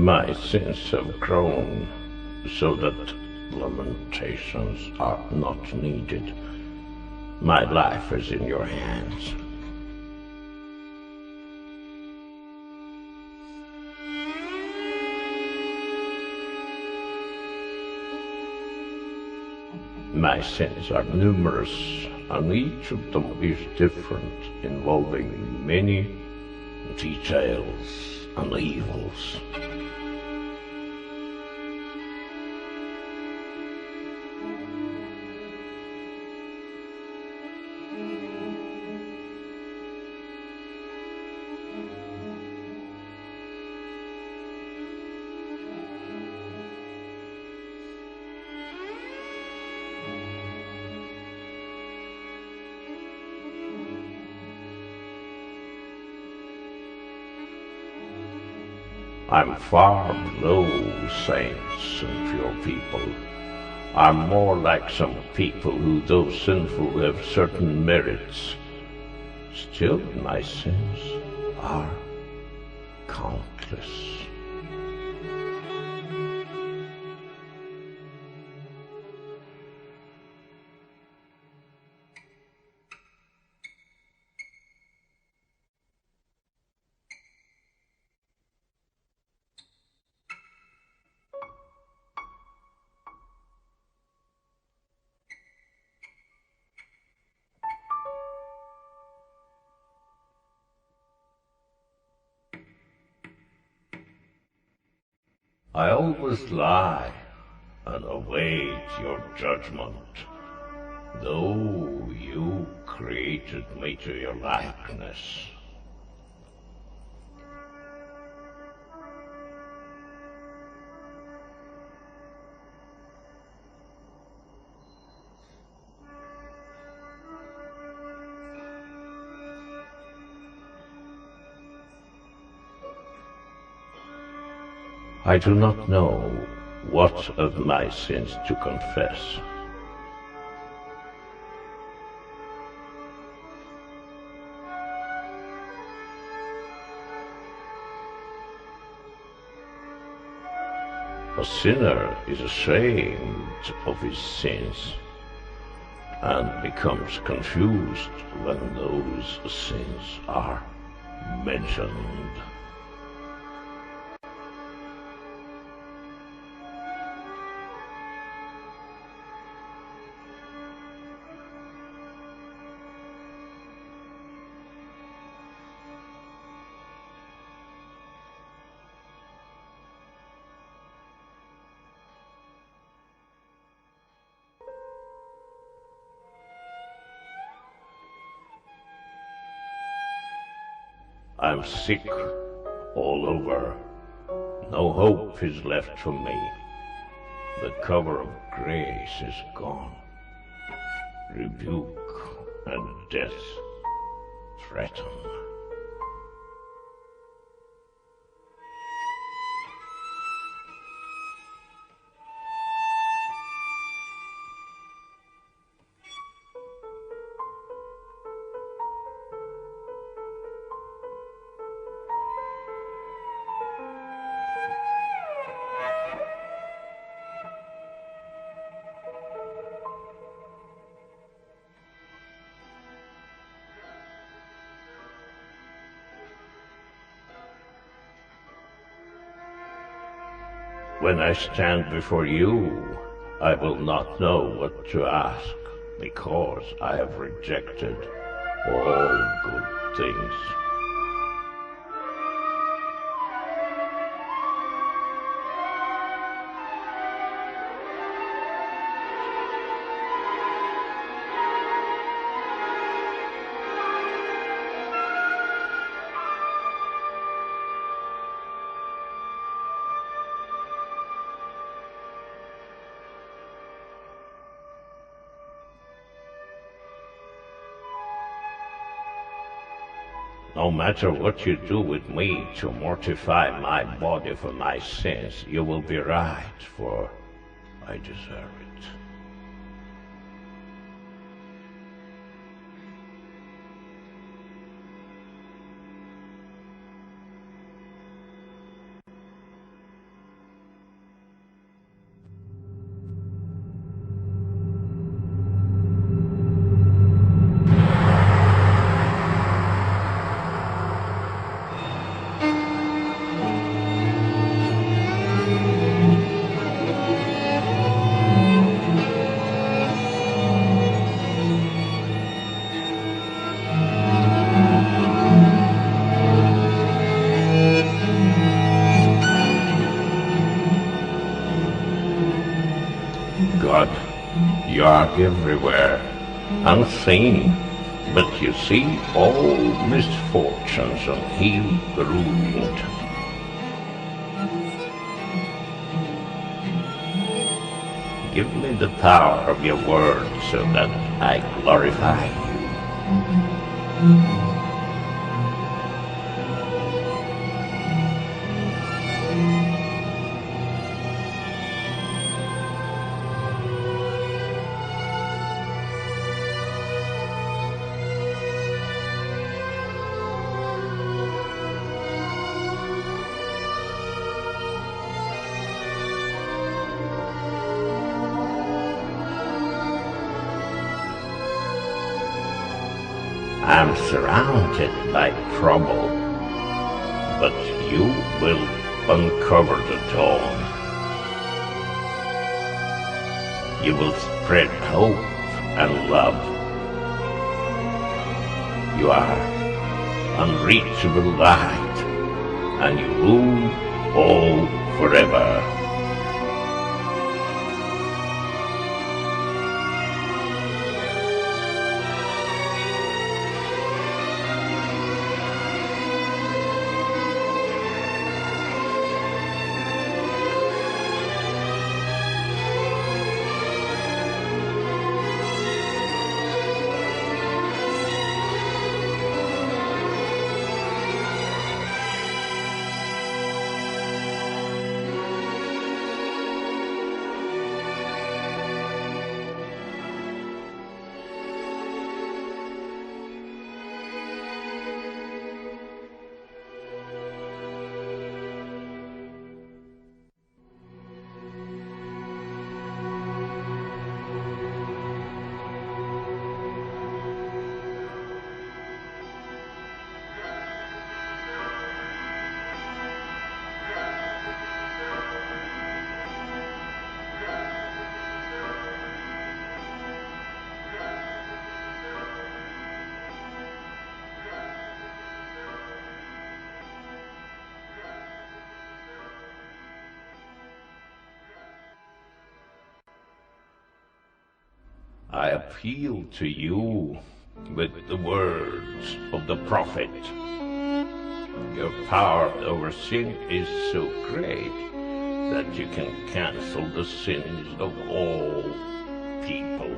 My sins have grown so that lamentations are not needed. My life is in your hands. My sins are numerous, and each of them is different, involving many details and evils. I'm far below saints and pure people. I'm more like some people who, though sinful, have certain merits. Still, my sins are countless. I always lie and await your judgment, though you created me to your likeness. I do not know what of my sins to confess. A sinner is ashamed of his sins and becomes confused when those sins are mentioned. I'm sick all over. No hope is left for me. The cover of grace is gone. Rebuke and death threaten. When I stand before you, I will not know what to ask, because I have rejected all good things. No matter what you do with me to mortify my body for my sins, you will be right, for I deserve it. dark everywhere, unseen, but you see all misfortunes and heal the wound. Give me the power of your word so that I glorify you. I'm surrounded by trouble, but you will uncover the dawn. You will spread hope and love. You are unreachable light, and you rule all forever. I appeal to you with the words of the prophet. Your power over sin is so great that you can cancel the sins of all people.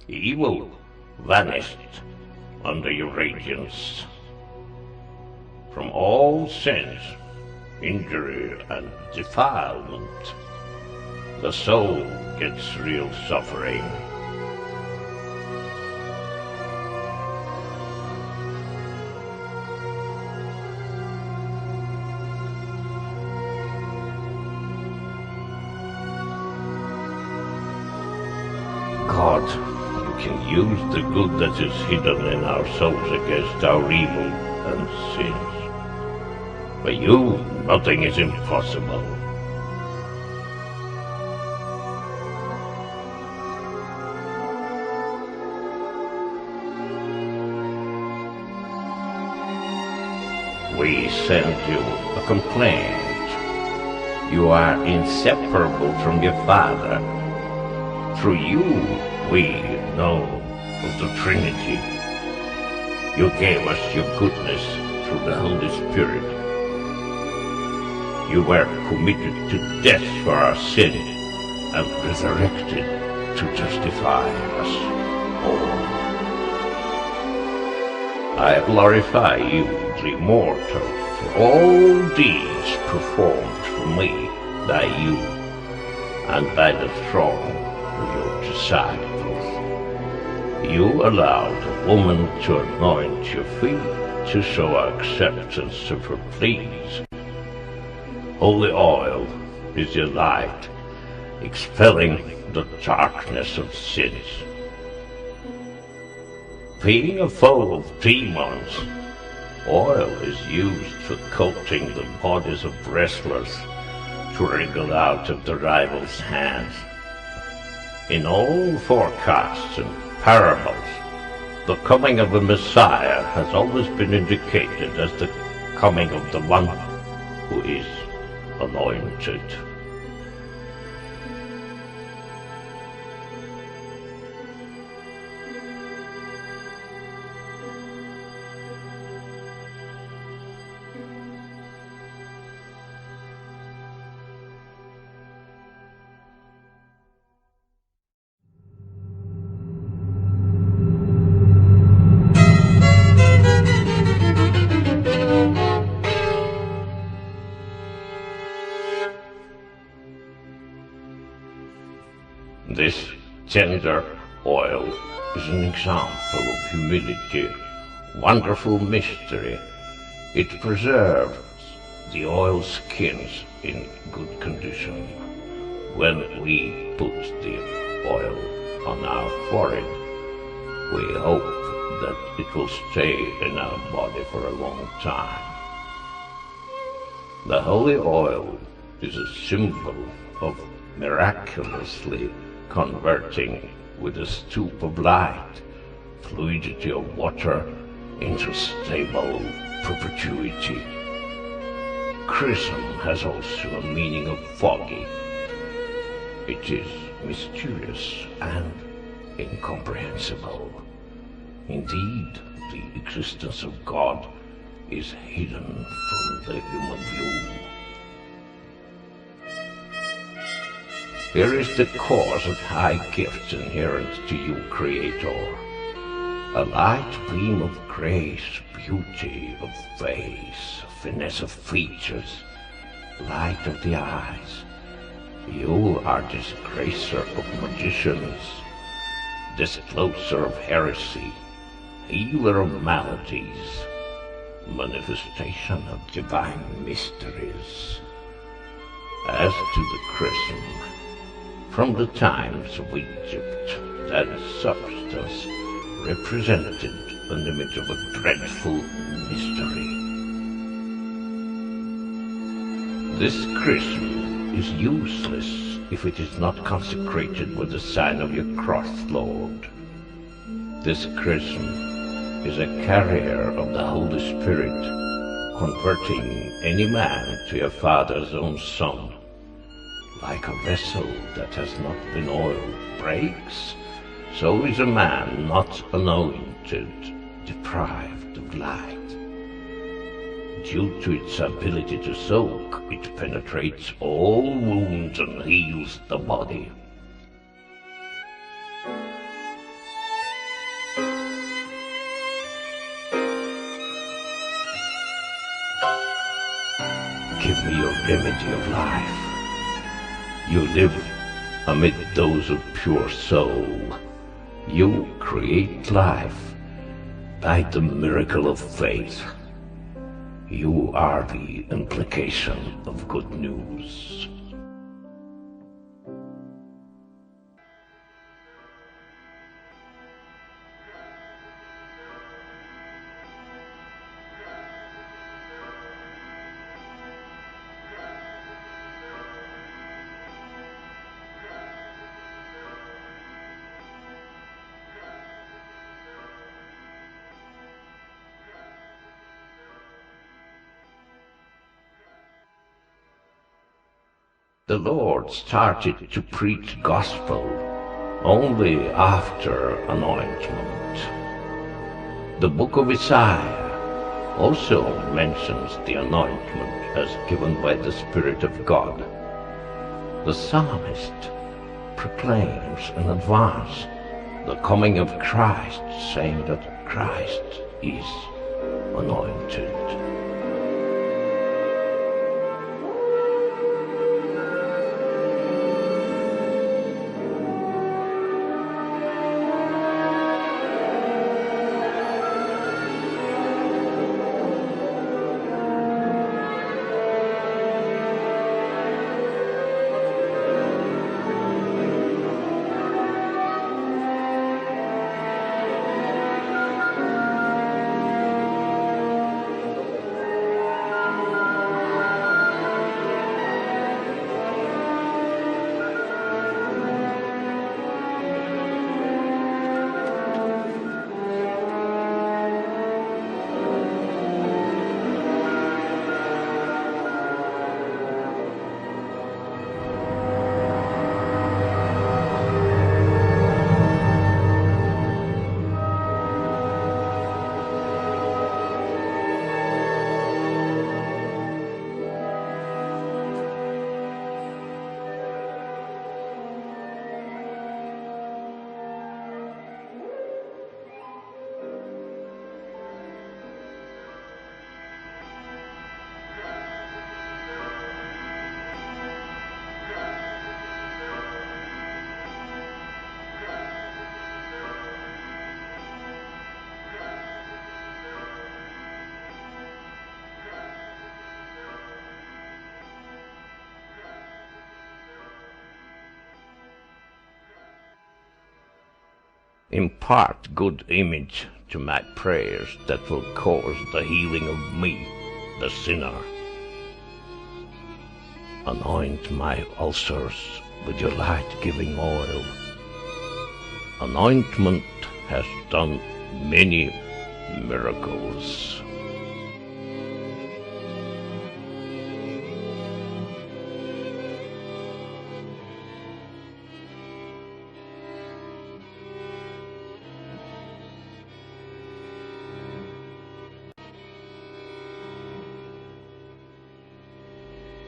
Evil vanished under your radiance. From all sins, injury, and defilement, the soul gets real suffering. God, you can use the good that is hidden in our souls against our evil and sins. For you, nothing is impossible. We send you a complaint. You are inseparable from your Father. Through you, we know of the Trinity. You gave us your goodness through the Holy Spirit. You were committed to death for our sin and resurrected to justify us all. I glorify you, the immortal, for all deeds performed for me by you and by the throne of your disciples. You allowed a woman to anoint your feet to show acceptance of her pleas. Holy oil is your light, expelling the darkness of sins. Being a foe of demons, oil is used for coating the bodies of wrestlers to wriggle out of the rival's hands. In all forecasts and parables, the coming of a Messiah has always been indicated as the coming of the one who is anointed. This tender oil is an example of humility, wonderful mystery. It preserves the oil skins in good condition. When we put the oil on our forehead, we hope that it will stay in our body for a long time. The holy oil is a symbol of miraculously converting with a stoop of light, fluidity of water into stable perpetuity. Chrism has also a meaning of foggy. It is mysterious and incomprehensible. Indeed, the existence of God is hidden from the human view. Here is the cause of high gifts inherent to you, Creator. A light beam of grace, beauty of face, finesse of features, light of the eyes. You are disgracer of magicians, discloser of heresy, healer of maladies, manifestation of divine mysteries. As to the chrism, from the times of Egypt, that substance represented an image of a dreadful mystery. This chrism is useless if it is not consecrated with the sign of your cross, Lord. This chrism is a carrier of the Holy Spirit, converting any man to your Father's own Son. Like a vessel that has not been oiled breaks, so is a man not anointed, deprived of light. Due to its ability to soak, it penetrates all wounds and heals the body. Give me your remedy of life. You live amid those of pure soul. You create life by the miracle of faith. You are the implication of good news. The Lord started to preach gospel only after anointment. The book of Isaiah also mentions the anointment as given by the Spirit of God. The psalmist proclaims in advance the coming of Christ, saying that Christ is anointed. Impart good image to my prayers that will cause the healing of me, the sinner. Anoint my ulcers with your light-giving oil. Anointment has done many miracles.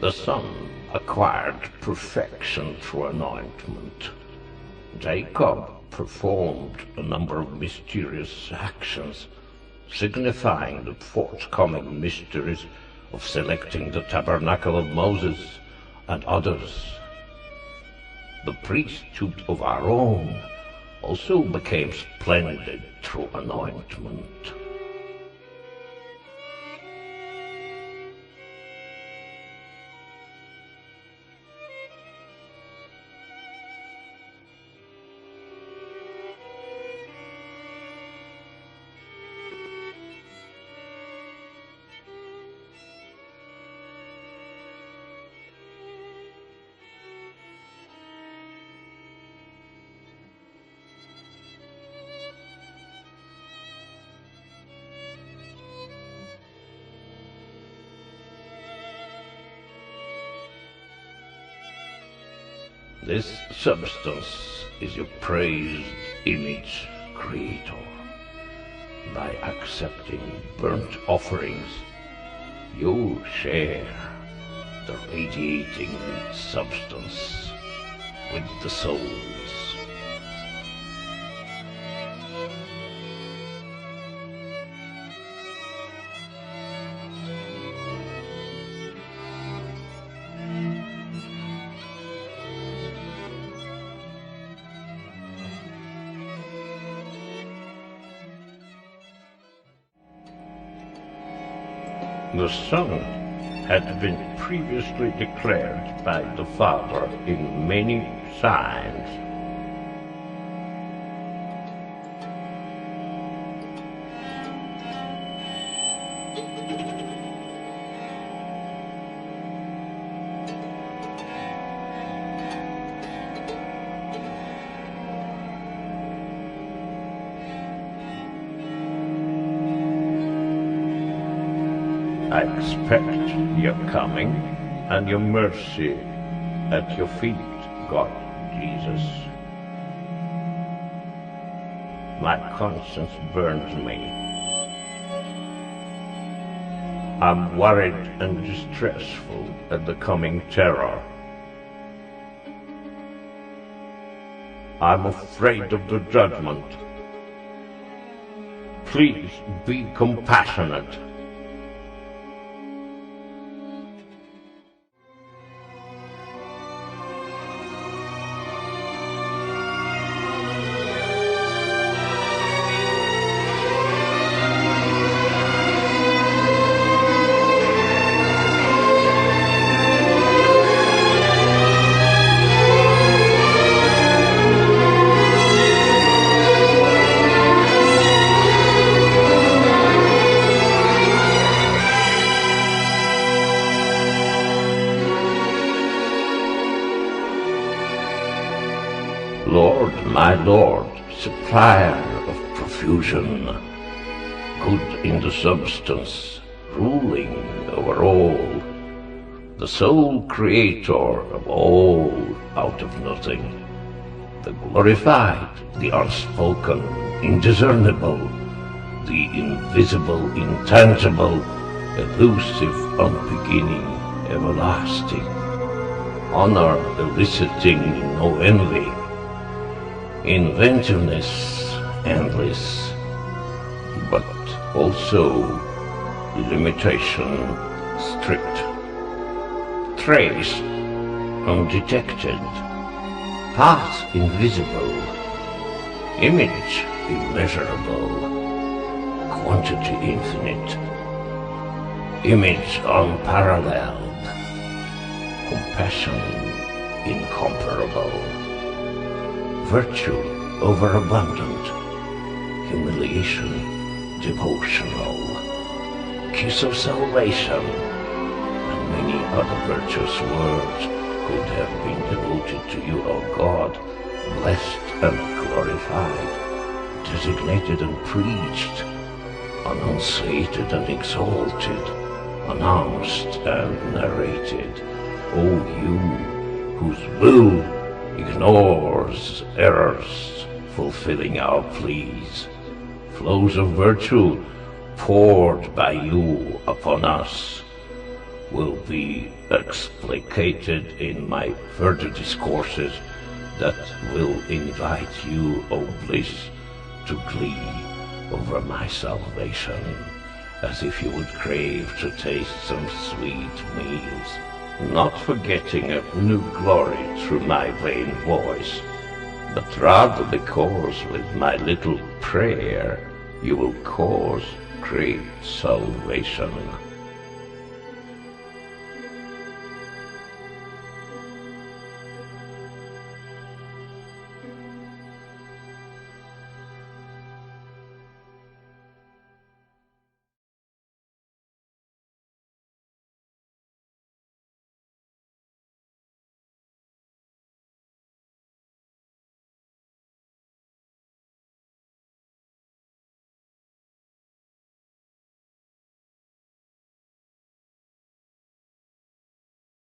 The Son acquired perfection through anointment. Jacob performed a number of mysterious actions, signifying the forthcoming mysteries of selecting the tabernacle of Moses and others. The priesthood of Aaron also became splendid through anointment. This substance is your praised image, Creator. By accepting burnt offerings, you share the radiating substance with the souls. The Son had been previously declared by the Father in many signs. I expect your coming and your mercy at your feet, God Jesus. My conscience burns me. I'm worried and distressful at the coming terror. I'm afraid of the judgment. Please be compassionate. Lord, my Lord, supplier of profusion, good in the substance, ruling over all, the sole creator of all out of nothing, the glorified, the unspoken, indiscernible, the invisible, intangible, elusive, unbeginning, everlasting, honor eliciting no envy, inventiveness endless, but also limitation strict, trace undetected, path invisible, image immeasurable, quantity infinite, image unparalleled, compassion incomparable, virtue overabundant, humiliation, devotional, kiss of salvation, and many other virtuous words could have been devoted to you, O God, blessed and glorified, designated and preached, annunciated and exalted, announced and narrated. O you whose will ignores errors, fulfilling our pleas, flows of virtue poured by you upon us will be explicated in my further discourses that will invite you, O bliss, to glee over my salvation, as if you would crave to taste some sweet meals, not forgetting a new glory through my vain voice, but rather because with my little prayer you will cause great salvation.